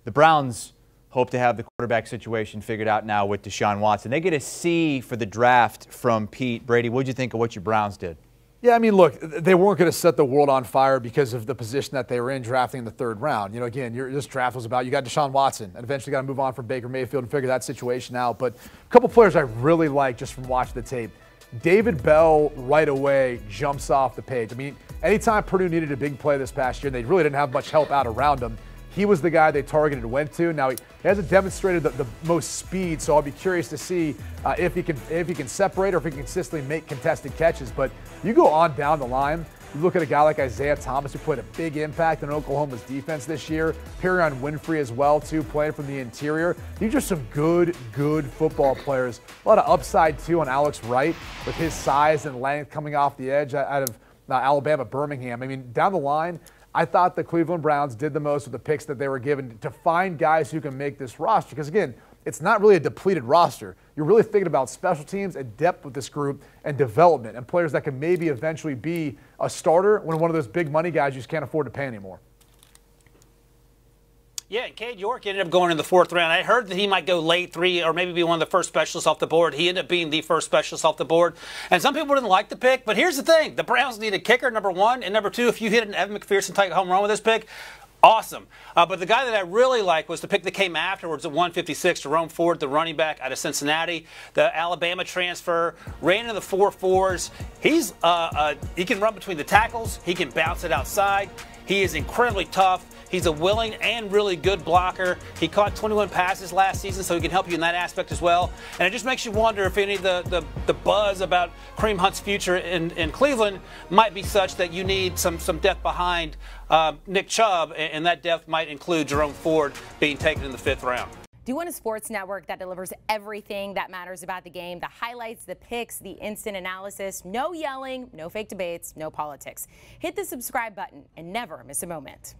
The Browns hope to have the quarterback situation figured out now with Deshaun Watson. They get a C for the draft from Pete. Brady, what did you think of what your Browns did? Yeah, I mean, look, they weren't going to set the world on fire because of the position that they were in drafting in the third round. You know, again, this draft was about you got Deshaun Watson and eventually got to move on from Baker Mayfield and figure that situation out. But a couple players I really like just from watching the tape. David Bell right away jumps off the page. I mean, anytime Purdue needed a big play this past year, they really didn't have much help out around him. He was the guy they targeted and went to. Now, he hasn't demonstrated the most speed, so I'll be curious to see if he can separate or if he can consistently make contested catches. But you go on down the line, you look at a guy like Isaiah Thomas, who played a big impact on Oklahoma's defense this year. Perion Winfrey as well, too, playing from the interior. These are some good football players. A lot of upside, too, on Alex Wright with his size and length coming off the edge out of Alabama, Birmingham. I mean, down the line, I thought the Cleveland Browns did the most with the picks that they were given to find guys who can make this roster. Because, again, it's not really a depleted roster. You're really thinking about special teams and depth with this group and development and players that can maybe eventually be a starter when one of those big money guys you just can't afford to pay anymore. Yeah, and Cade York ended up going in the fourth round. I heard that he might go late 3 or maybe be one of the first specialists off the board. He ended up being the first specialist off the board. And some people didn't like the pick, but here's the thing. The Browns need a kicker, number 1. And number 2, if you hit an Evan McPherson-type home run with this pick, awesome. But the guy that I really like was the pick that came afterwards at 156, Jerome Ford, the running back out of Cincinnati, the Alabama transfer, ran in the 4.4s. He can run between the tackles. He can bounce it outside. He is incredibly tough. He's a willing and really good blocker. He caught 21 passes last season, so he can help you in that aspect as well. And it just makes you wonder if any of the buzz about Kareem Hunt's future in Cleveland might be such that you need some depth behind Nick Chubb, and that depth might include Jerome Ford being taken in the 5th round. Do you want a sports network that delivers everything that matters about the game? The highlights, the picks, the instant analysis, no yelling, no fake debates, no politics. Hit the subscribe button and never miss a moment.